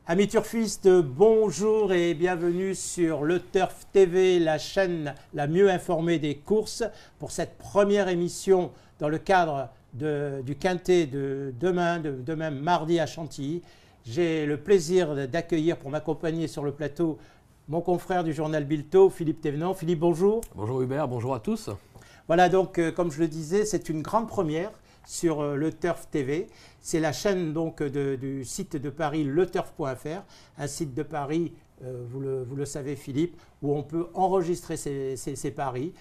Amis turfistes, bonjour et bienvenue sur le Turf TV, la chaîne la mieux informée des courses, pour cette première émission dans le cadre du Quintet de demain mardi à Chantilly. J'ai le plaisir d'accueillir pour m'accompagner sur le plateau mon confrère du journal Bilto, Philippe Thévenant. Philippe, bonjour. Bonjour Hubert, bonjour à tous. Voilà donc, comme je le disais, c'est une grande première sur le Turf TV. C'est la chaîne donc du site de Paris, leturf.fr, un site de Paris, vous le savez Philippe, où on peut enregistrer ses paris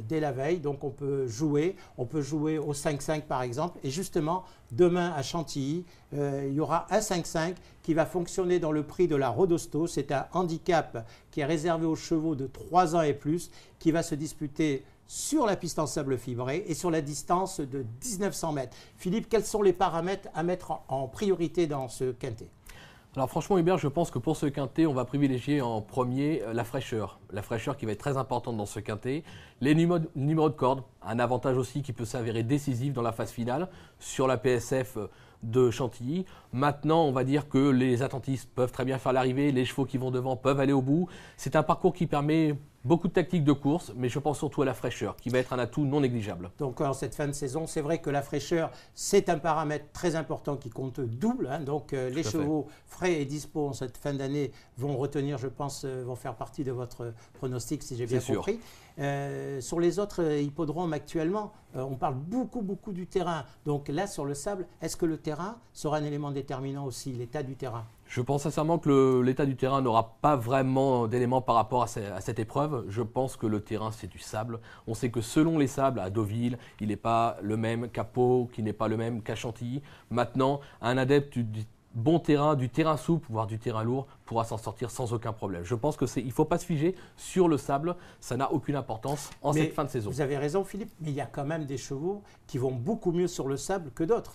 dès la veille. Donc on peut jouer au 5-5 par exemple. Et justement, demain à Chantilly, il y aura un 5-5 qui va fonctionner dans le prix de la Rodosto. C'est un handicap qui est réservé aux chevaux de 3 ans et plus, qui va se disputer sur la piste en sable fibré et sur la distance de 1900 mètres. Philippe, quels sont les paramètres à mettre en priorité dans ce quintet? Alors franchement Hubert, je pense que pour ce quintet, on va privilégier en premier la fraîcheur. La fraîcheur qui va être très importante dans ce quintet. Les numéros de corde, un avantage aussi qui peut s'avérer décisif dans la phase finale sur la PSF de Chantilly. Maintenant, on va dire que les attentistes peuvent très bien faire l'arrivée, les chevaux qui vont devant peuvent aller au bout. C'est un parcours qui permet beaucoup de tactiques de course, mais je pense surtout à la fraîcheur, qui va être un atout non négligeable. Donc en cette fin de saison, c'est vrai que la fraîcheur, c'est un paramètre très important qui compte double. Donc les chevaux frais et dispo en cette fin d'année vont retenir, je pense, vont faire partie de votre pronostic, si j'ai bien compris. Sur les autres hippodromes actuellement, on parle beaucoup du terrain. Donc là, sur le sable, est-ce que le terrain sera un élément déterminant aussi, l'état du terrain? Je pense sincèrement que l'état du terrain n'aura pas vraiment d'éléments par rapport à cette épreuve. Je pense que le terrain, c'est du sable. On sait que selon les sables, à Deauville, il n'est pas le même qu'à Pau, qui n'est pas le même qu'à Chantilly. Maintenant, un adepte du bon terrain, du terrain souple, voire du terrain lourd, pourra s'en sortir sans aucun problème. Je pense qu'il ne faut pas se figer sur le sable, ça n'a aucune importance en cette fin de saison. Vous avez raison Philippe, mais il y a quand même des chevaux qui vont beaucoup mieux sur le sable que d'autres,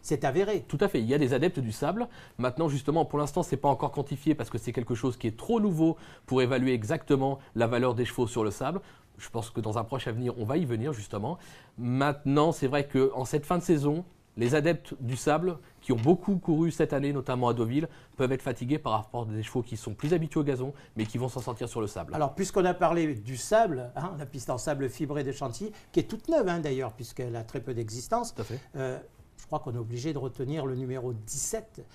c'est avéré. Tout à fait, il y a des adeptes du sable. Maintenant justement, pour l'instant, ce n'est pas encore quantifié parce que c'est quelque chose qui est trop nouveau pour évaluer exactement la valeur des chevaux sur le sable. Je pense que dans un proche avenir, on va y venir justement. Maintenant, c'est vrai qu'en cette fin de saison, les adeptes du sable, qui ont beaucoup couru cette année, notamment à Deauville, peuvent être fatigués par rapport à des chevaux qui sont plus habitués au gazon, mais qui vont s'en sortir sur le sable. Alors, puisqu'on a parlé du sable, la piste en sable fibré de Chantilly, qui est toute neuve d'ailleurs, puisqu'elle a très peu d'existence, je crois qu'on est obligé de retenir le numéro 17,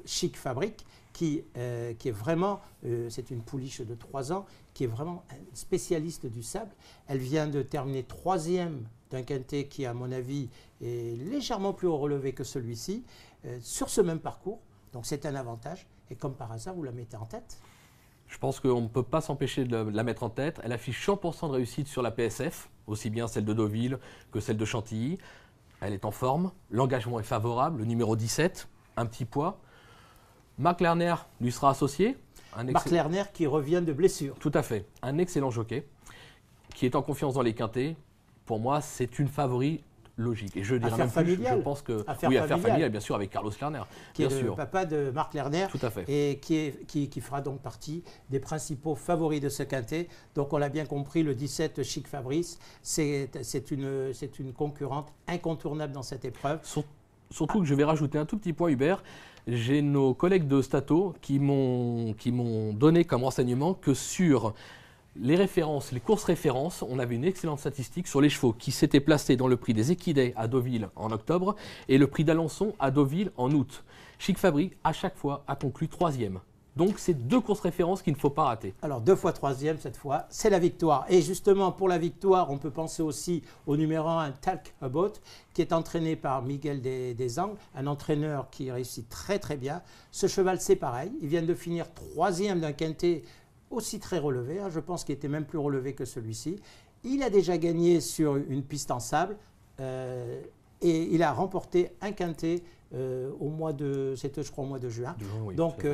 Chic Fabrique, qui est vraiment, c'est une pouliche de 3 ans, qui est vraiment spécialiste du sable. Elle vient de terminer 3e d'un quintet qui, à mon avis, est légèrement plus haut relevé que celui-ci, sur ce même parcours. Donc c'est un avantage. Et comme par hasard, vous la mettez en tête? Je pense qu'on ne peut pas s'empêcher de la mettre en tête. Elle affiche 100% de réussite sur la PSF, aussi bien celle de Deauville que celle de Chantilly. Elle est en forme, l'engagement est favorable, le numéro 17, un petit poids. Marc Lerner lui sera associé. Marc Lerner qui revient de blessure. Tout à fait, un excellent jockey qui est en confiance dans les quintets. Pour moi, c'est une favori logique. Et je dirais même plus, je pense que affaire familiale, bien sûr, avec Carlos Lerner. Qui est le papa de Marc Lerner. Tout à fait. Et qui fera donc partie des principaux favoris de ce quintet. Donc on l'a bien compris, le 17 Chic Fabrice, c'est une concurrente incontournable dans cette épreuve. Surtout que je vais rajouter un tout petit point, Hubert. J'ai nos collègues de Stato qui m'ont donné comme renseignement que sur les références, les courses références, on avait une excellente statistique sur les chevaux qui s'étaient placés dans le prix des Équidés à Deauville en octobre et le prix d'Alençon à Deauville en août. Chic Fabrique, à chaque fois, a conclu 3e. Donc, c'est 2 courses références qu'il ne faut pas rater. Alors, 2 fois 3e cette fois, c'est la victoire. Et justement, pour la victoire, on peut penser aussi au numéro 1, Talk About, qui est entraîné par Miguel Desangles, un entraîneur qui réussit très très bien. Ce cheval, c'est pareil. Il vient de finir 3e d'un quintet aussi très relevé, je pense qu'il était même plus relevé que celui-ci. Il a déjà gagné sur une piste en sable et il a remporté un quintet au mois de juin. Oui, donc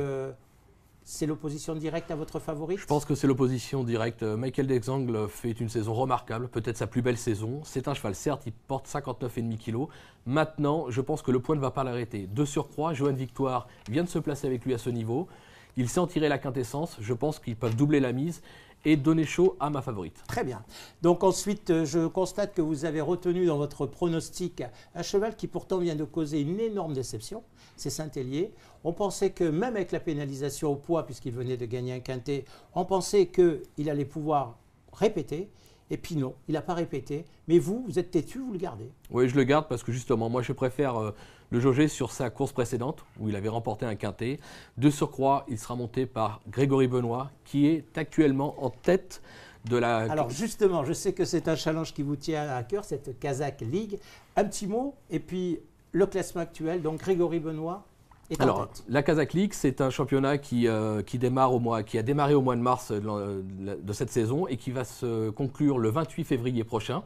c'est l'opposition directe à votre favori? Je pense que c'est l'opposition directe. Michael Desangles fait une saison remarquable, peut-être sa plus belle saison. C'est un cheval, certes, il porte 59,5 kg. Maintenant, je pense que le point ne va pas l'arrêter. De surcroît, Johan Victoire vient de se placer avec lui à ce niveau. Il sait en tirer la quintessence, je pense qu'ils peuvent doubler la mise et donner chaud à ma favorite. Très bien. Donc ensuite, je constate que vous avez retenu dans votre pronostic un cheval qui pourtant vient de causer une énorme déception, c'est Saint-Hélier. On pensait que même avec la pénalisation au poids, puisqu'il venait de gagner un quintet, on pensait qu'il allait pouvoir répéter. Et puis non, il n'a pas répété. Mais vous êtes têtu, vous le gardez. Oui, je le garde parce que justement, moi je préfère le jauger sur sa course précédente où il avait remporté un quintet. De surcroît, il sera monté par Grégory Benoît qui est actuellement en tête de la... Alors justement, je sais que c'est un challenge qui vous tient à cœur, cette Kazakh League. Un petit mot et puis le classement actuel. Donc Grégory Benoît est en tête. La Kazakh League, c'est un championnat qui a démarré au mois de mars de cette saison et qui va se conclure le 28 février prochain.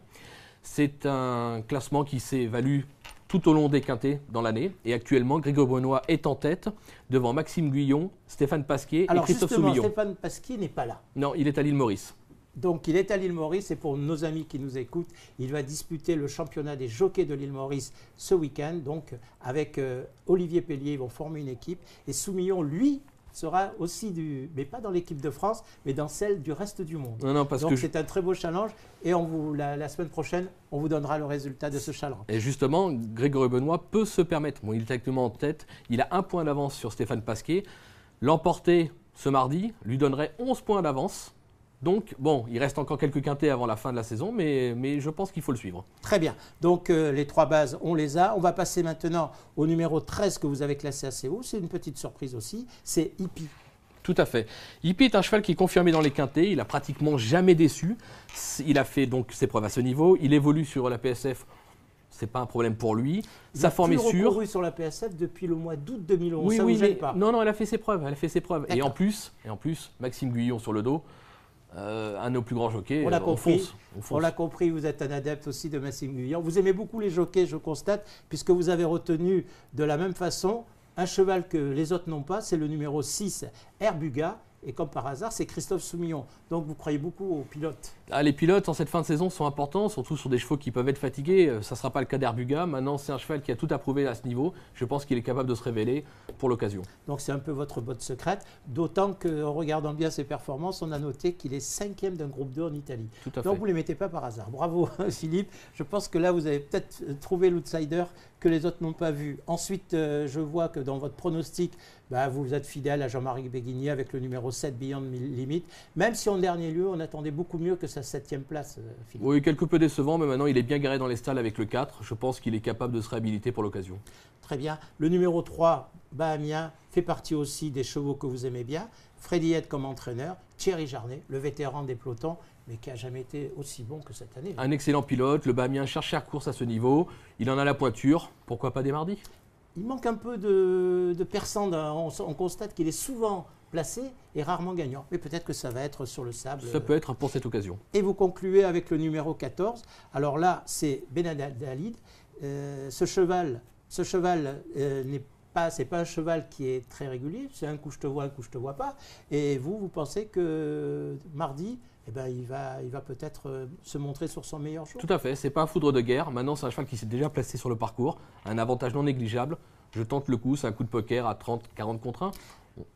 C'est un classement qui s'évalue tout au long des quintets dans l'année. Et actuellement, Grégory Benoît est en tête devant Maxime Guyon, Stéphane Pasquier et Christophe Soumillon. Alors justement, Stéphane Pasquier n'est pas là. Non, il est à l'île Maurice. Donc il est à l'île Maurice et pour nos amis qui nous écoutent, il va disputer le championnat des jockeys de l'île Maurice ce week-end. Donc avec Olivier Pellier, ils vont former une équipe. Et Soumillon, lui, sera aussi mais pas dans l'équipe de France, mais dans celle du reste du monde. Non, parce donc c'est un très beau challenge et la semaine prochaine, on vous donnera le résultat de ce challenge. Et justement, Grégory Benoît peut se permettre, il est actuellement en tête, il a 1 point d'avance sur Stéphane Pasquier. L'emporter ce mardi lui donnerait 11 points d'avance. Donc, bon, il reste encore quelques quintets avant la fin de la saison, mais je pense qu'il faut le suivre. Très bien. Donc, les 3 bases, on les a. On va passer maintenant au numéro 13 que vous avez classé assez haut. C'est une petite surprise aussi. C'est Hippie. Tout à fait. Hippie est un cheval qui est confirmé dans les quintets. Il n'a pratiquement jamais déçu. Il a fait donc ses preuves à ce niveau. Il évolue sur la PSF. Ce n'est pas un problème pour lui. Sa forme est sûre. Il a recouru sur la PSF depuis le mois d'août 2011. Oui, ça ne vous gêne pas? Non, elle a fait ses preuves. Et en plus, Maxime Guyon sur le dos. Un de nos plus grands jockeys, on fonce. On l'a compris, vous êtes un adepte aussi de Maxime Guyon. Vous aimez beaucoup les jockeys, je constate, puisque vous avez retenu de la même façon un cheval que les autres n'ont pas, c'est le numéro 6, Herbuga. Et comme par hasard, c'est Christophe Soumillon. Donc vous croyez beaucoup aux pilotes? Les pilotes en cette fin de saison sont importants, surtout sur des chevaux qui peuvent être fatigués. Ça ne sera pas le cas d'Herbuga. Maintenant, c'est un cheval qui a tout à prouver à ce niveau. Je pense qu'il est capable de se révéler pour l'occasion. Donc c'est un peu votre botte secrète. D'autant qu'en regardant bien ses performances, on a noté qu'il est 5e d'un groupe 2 en Italie. Donc vous ne les mettez pas par hasard. Bravo Philippe. Je pense que là, vous avez peut-être trouvé l'outsider que les autres n'ont pas vu. Ensuite, je vois que dans votre pronostic, vous êtes fidèle à Jean-Marie Béguigné avec le numéro 7, Beyond Limit. Même si en dernier lieu, on attendait beaucoup mieux que sa 7e place, Philippe. Oui, quelque peu décevant, mais maintenant il est bien garé dans les stalles avec le 4. Je pense qu'il est capable de se réhabiliter pour l'occasion. Très bien. Le numéro 3, Bahamien, fait partie aussi des chevaux que vous aimez bien. Freddy Head comme entraîneur, Thierry Jarnet, le vétéran des pelotons, mais qui n'a jamais été aussi bon que cette année. Un excellent pilote, le Bahamien cherche sa course à ce niveau. Il en a la pointure, pourquoi pas des mardis? Il manque un peu de perçant. On constate qu'il est souvent placé et rarement gagnant. Mais peut-être que ça va être sur le sable. Ça peut être pour cette occasion. Et vous concluez avec le numéro 14. Alors là, c'est Benadalid. Ce cheval c'est pas un cheval qui est très régulier. C'est un coup je te vois, un coup je te vois pas. Et vous pensez que mardi, il va peut-être se montrer sur son meilleur jour. Tout à fait, c'est pas un foudre de guerre. Maintenant, c'est un cheval qui s'est déjà placé sur le parcours, un avantage non négligeable. Je tente le coup, c'est un coup de poker à 30-40 contre 1.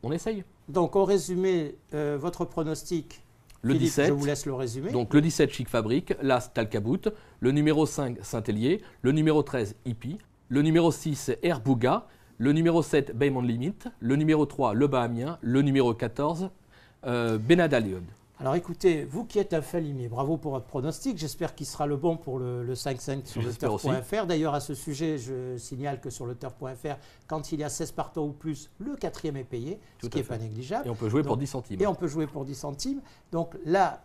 On essaye. Donc, en résumé, votre pronostic, le Philippe, 17, je vous laisse le résumer. Donc, le 17, Chic Fabrique, l'As Talcabout, le numéro 5, Saint-Hélier, le numéro 13, Hippie, le numéro 6, Herbuga, le numéro 7, Beyond Limit, le numéro 3, le Bahamien, le numéro 14, Benadaliod. Alors écoutez, vous qui êtes un falimier, bravo pour votre pronostic. J'espère qu'il sera le bon pour le 5-5 sur le turf.fr. D'ailleurs, à ce sujet, je signale que sur le turf.fr, quand il y a 16 partants ou plus, le 4e est payé, ce qui n'est pas négligeable. Et on peut jouer pour 10 centimes. Et on peut jouer pour 10 centimes. Donc là,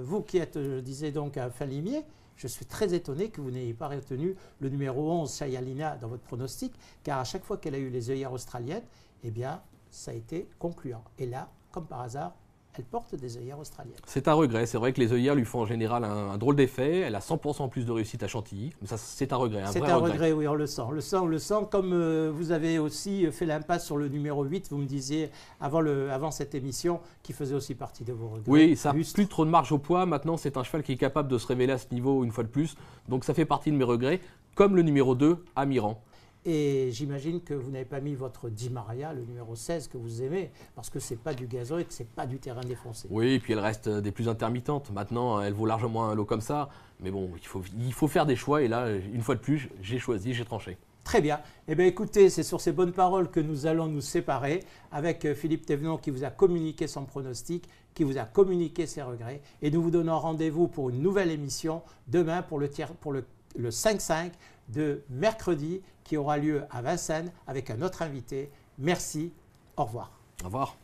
vous qui êtes, je disais donc, un falimier, je suis très étonné que vous n'ayez pas retenu le numéro 11, Shayalina, dans votre pronostic, car à chaque fois qu'elle a eu les œillères australiennes, ça a été concluant. Et là, comme par hasard, elle porte des œillères australiennes. C'est un regret. C'est vrai que les œillères lui font en général un drôle d'effet. Elle a 100% plus de réussite à Chantilly. Mais ça, c'est un regret. C'est un regret, oui, on le sent. On le sent. Comme vous avez aussi fait l'impasse sur le numéro 8, vous me disiez avant cette émission, qui faisait aussi partie de vos regrets. Oui, ça n'a plus trop de marge au poids. Maintenant, c'est un cheval qui est capable de se révéler à ce niveau une fois de plus. Donc ça fait partie de mes regrets, comme le numéro 2, Amiran. Et j'imagine que vous n'avez pas mis votre Di Maria, le numéro 16 que vous aimez, parce que ce n'est pas du gazon et que ce n'est pas du terrain défoncé. Oui, et puis elle reste des plus intermittentes. Maintenant, elle vaut largement un lot comme ça. Mais bon, il faut faire des choix. Et là, une fois de plus, j'ai choisi, j'ai tranché. Très bien. Eh bien, écoutez, c'est sur ces bonnes paroles que nous allons nous séparer avec Philippe Thévenon qui vous a communiqué son pronostic, qui vous a communiqué ses regrets. Et nous vous donnons rendez-vous pour une nouvelle émission demain pour le 5-5 de mercredi qui aura lieu à Vincennes avec un autre invité. Merci. Au revoir. Au revoir.